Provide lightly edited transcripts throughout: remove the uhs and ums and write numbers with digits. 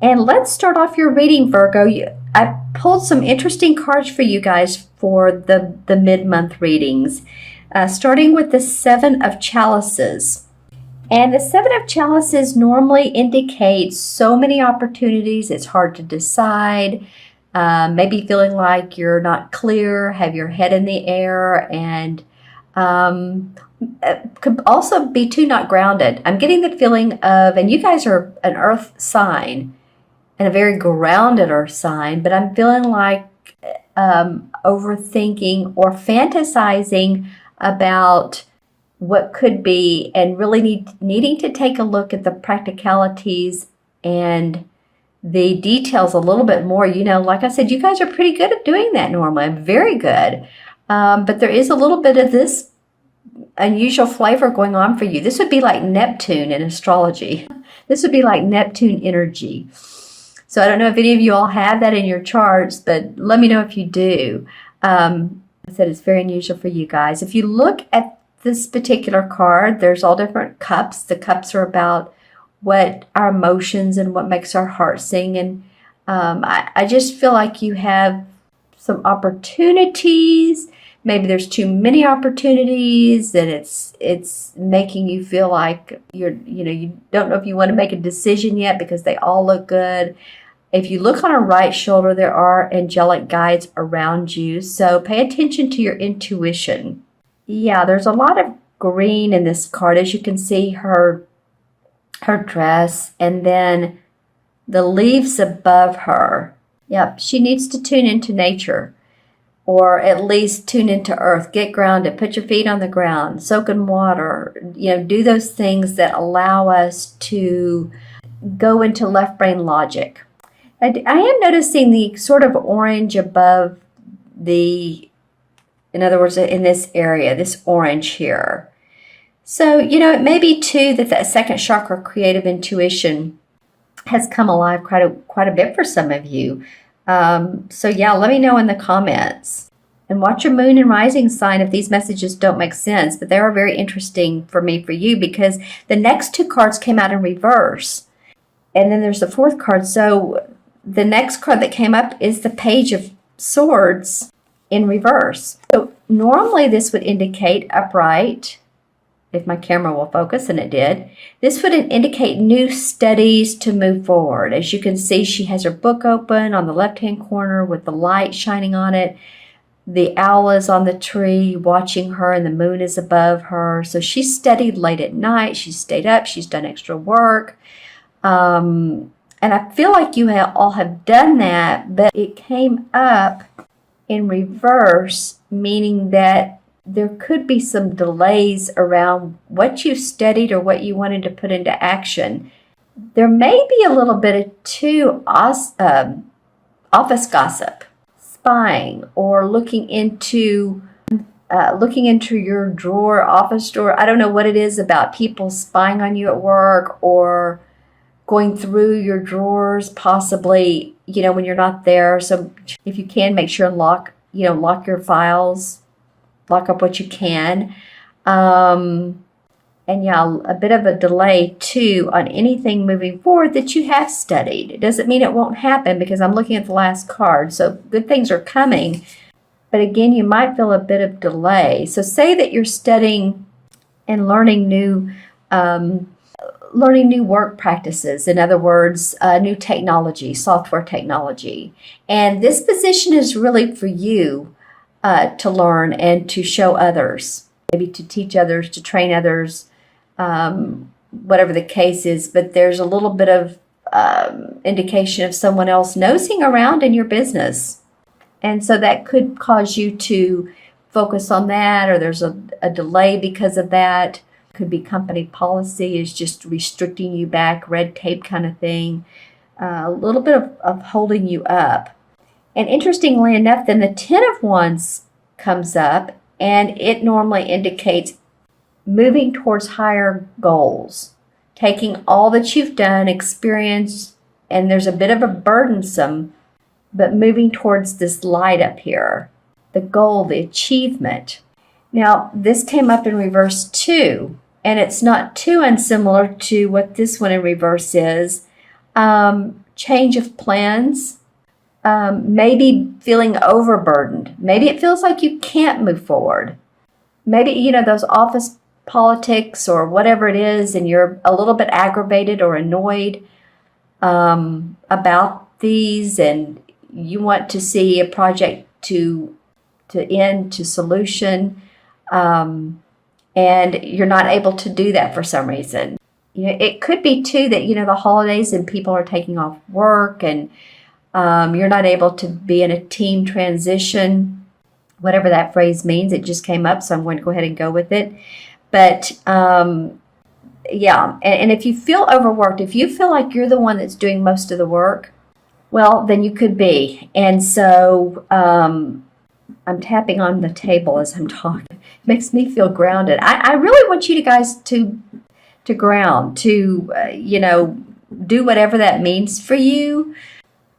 And let's start off your reading, Virgo. I pulled some interesting cards for you guys for the mid-month readings, starting with the Seven of Chalices. And the Seven of Chalices normally indicates so many opportunities. It's hard to decide. Maybe feeling like you're not clear, have your head in the air, and could also be too not grounded. I'm getting the feeling of, and you guys are an earth sign, and a very grounded earth sign, but I'm feeling like overthinking or fantasizing about what could be, and really needing to take a look at the practicalities and the details a little bit more. You know, like I said, you guys are pretty good at doing that normally. I'm very good. But there is a little bit of this unusual flavor going on for you. This would be like Neptune in astrology. This would be like Neptune energy. So I don't know if any of you all have that in your charts, but let me know if you do. I said it's very unusual for you guys. If you look at this particular card, there's all different cups. The cups are about what our emotions and what makes our heart sing. And I just feel like you have some opportunities. Maybe there's too many opportunities, and it's making you feel like you don't know if you want to make a decision yet because they all look good. If you look on our right shoulder, there are angelic guides around you. So pay attention to your intuition. Yeah, there's a lot of green in this card. As you can see, her dress, and then the leaves above her. Yep, she needs to tune into nature, or at least tune into earth. Get grounded, put your feet on the ground, soak in water, do those things that allow us to go into left brain logic. I am noticing the sort of orange above in other words, in this area, this orange here. So, it may be too that second chakra, creative intuition, has come alive quite a bit for some of you. So yeah, let me know in the comments. And watch your moon and rising sign if these messages don't make sense. But they are very interesting for you because the next two cards came out in reverse. And then there's the fourth card. So the next card that came up is the Page of Swords in reverse. So normally this would indicate upright, if my camera will focus, and it did. This would indicate new studies to move forward. As you can see, she has her book open on the left-hand corner with the light shining on it. The owl is on the tree watching her, and the moon is above her. So she studied late at night. She stayed up. She's done extra work. And I feel like you all have done that, but it came up in reverse, meaning that there could be some delays around what you studied or what you wanted to put into action. There may be a little bit of office gossip, spying, or looking into your drawer, office drawer. I don't know what it is about people spying on you at work, or going through your drawers, possibly, when you're not there. So if you can, make sure and lock your files, lock up what you can. And yeah, a bit of a delay too on anything moving forward that you have studied. It doesn't mean it won't happen, because I'm looking at the last card. So good things are coming. But again, you might feel a bit of delay. So say that you're studying and learning new work practices. In other words, new technology, software technology. And this position is really for you to learn and to show others, maybe to teach others, to train others, whatever the case is. But there's a little bit of indication of someone else nosing around in your business. And so that could cause you to focus on that, or there's a delay because of that. Could be company policy is just restricting you back, red tape kind of thing. A little bit of holding you up. And interestingly enough, then the Ten of Wands comes up, and it normally indicates moving towards higher goals, taking all that you've done, experienced, and there's a bit of a burdensome, but moving towards this light up here, the goal, the achievement. Now, this came up in reverse too, and it's not too unsimilar to what this one in reverse is. change of plans, maybe feeling overburdened. Maybe it feels like you can't move forward. Maybe, those office politics or whatever it is, and you're a little bit aggravated or annoyed about these, and you want to see a project to end, to solution, and you're not able to do that for some reason. It could be too that the holidays and people are taking off work, and you're not able to be in a team transition, whatever that phrase means. It just came up, so I'm going to go ahead and go with it. But yeah, and if you feel overworked, if you feel like you're the one that's doing most of the work, well, then you could be. And so I'm tapping on the table as I'm talking. It makes me feel grounded. I really want you guys to ground, to do whatever that means for you.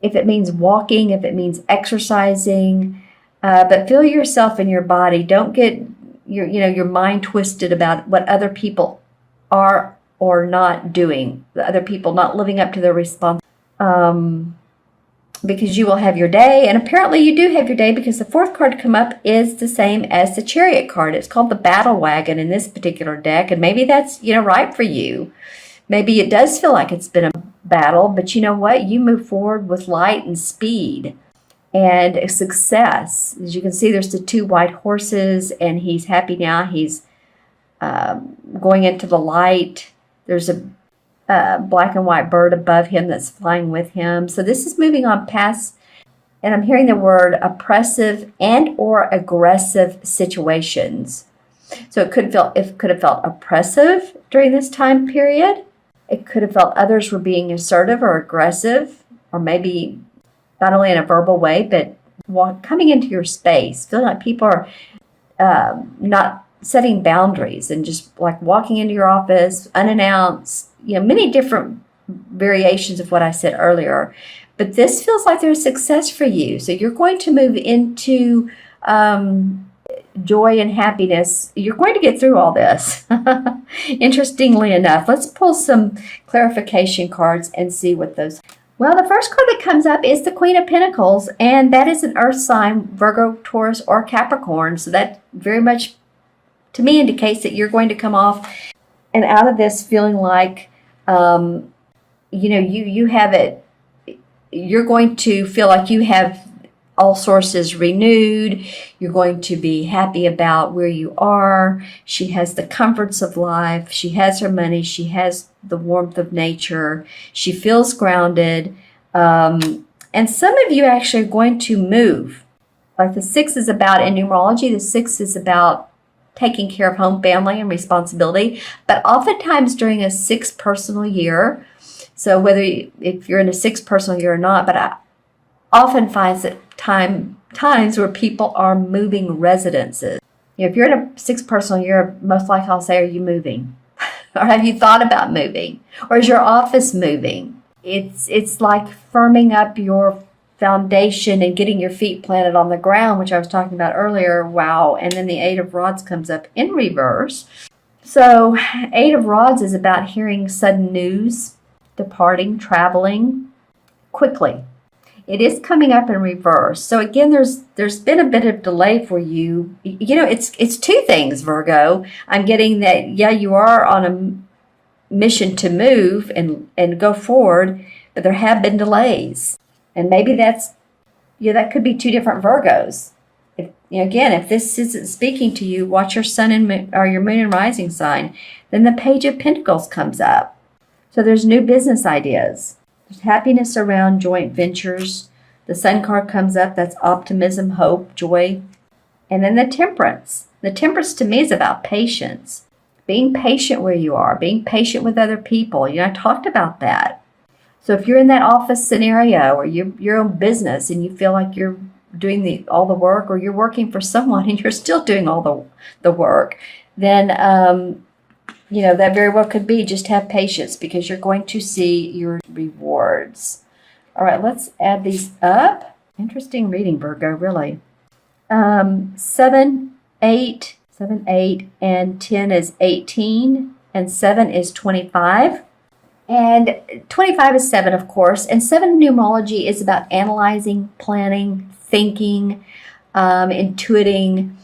If it means walking, if it means exercising, but feel yourself in your body. Don't get your mind twisted about what other people are or not doing. The other people not living up to their response. Because you will have your day, and apparently you do have your day, because the fourth card to come up is the same as the Chariot card. It's called the Battle Wagon in this particular deck, and maybe that's right for you. Maybe it does feel like it's been a battle, but you know what? You move forward with light and speed and success. As you can see, there's the two white horses, and he's happy now. He's going into the light. There's a black and white bird above him that's flying with him. So this is moving on past, and I'm hearing the word oppressive and or aggressive situations. So it could have felt oppressive during this time period. It could have felt others were being assertive or aggressive, or maybe not only in a verbal way, but coming into your space, feeling like people are not setting boundaries and just like walking into your office unannounced. Many different variations of what I said earlier. But this feels like there's success for you. So you're going to move into joy and happiness. You're going to get through all this. Interestingly enough, let's pull some clarification cards and see what those. Well, the first card that comes up is the Queen of Pentacles, and that is an earth sign, Virgo, Taurus, or Capricorn. So that very much, to me, indicates that you're going to come off and out of this feeling like, you have it. You're going to feel like you have all sources renewed. You're going to be happy about where you are. She has the comforts of life. She has her money. She has the warmth of nature. She feels grounded. And some of you actually are going to move. Like the 6 is about, in numerology, the 6 is about taking care of home, family, and responsibility. But oftentimes during a 6 personal year, so if you're in a 6 personal year or not, but I often find that times where people are moving residences. If you're in a 6 personal year, most likely I'll say, are you moving? Or have you thought about moving? Or is your office moving? It's like firming up your foundation and getting your feet planted on the ground, which I was talking about earlier. Wow. And then the 8 of Rods comes up in reverse. So 8 of Rods is about hearing sudden news, departing, traveling quickly. It is coming up in reverse. So again, there's been a bit of delay for you. It's two things, Virgo. I'm getting that, yeah, you are on a mission to move and go forward, but there have been delays. And maybe that could be two different Virgos. If this isn't speaking to you, watch your sun and moon, or your moon and rising sign. Then the Page of Pentacles comes up. So there's new business ideas. There's happiness around joint ventures. The Sun card comes up. That's optimism, hope, joy. And then the Temperance. The Temperance to me is about patience. Being patient where you are. Being patient with other people. I talked about that. So if you're in that office scenario, or your own business, and you feel like you're doing all the work, or you're working for someone and you're still doing all the work, then that very well could be just have patience, because you're going to see your rewards. All right, let's add these up. Interesting reading, Virgo, really. 7, 8, and 10 is 18, and 7 is 25. And 25 is 7, of course. And 7 numerology is about analyzing, planning, thinking, intuiting,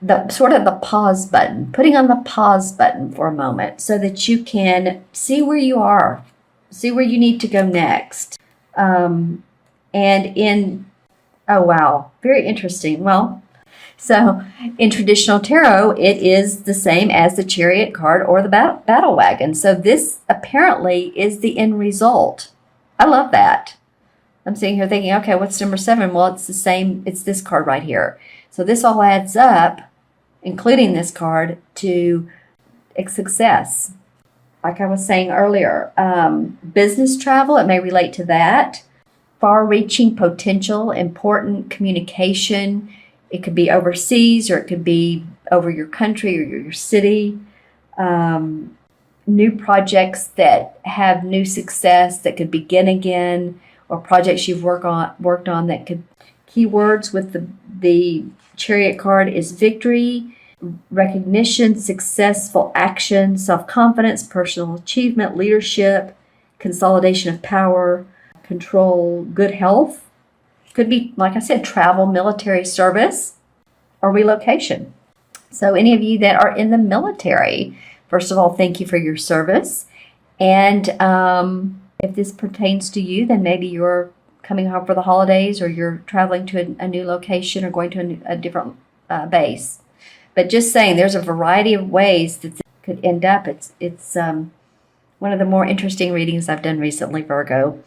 the sort of the pause button, putting on the pause button for a moment so that you can see where you are, see where you need to go next. Oh wow, very interesting. Well, so in traditional tarot, it is the same as the Chariot card or the battle wagon. So this apparently is the end result. I love that. I'm sitting here thinking, okay, what's number 7? Well, it's the same. It's this card right here. So this all adds up, including this card, to a success. Like I was saying earlier, business travel, it may relate to that. Far-reaching potential, important communication. It could be overseas or it could be over your country or your city. New projects that have new success that could begin again, or projects you've worked on that could. Keywords with the Chariot card is victory, recognition, successful action, self-confidence, personal achievement, leadership, consolidation of power, control, good health. Could be, like I said, travel, military service, or relocation. So any of you that are in the military, first of all, thank you for your service. And if this pertains to you, then maybe you're coming home for the holidays, or you're traveling to a new location, or going to a different base. But just saying, there's a variety of ways that this could end up. It's one of the more interesting readings I've done recently, Virgo.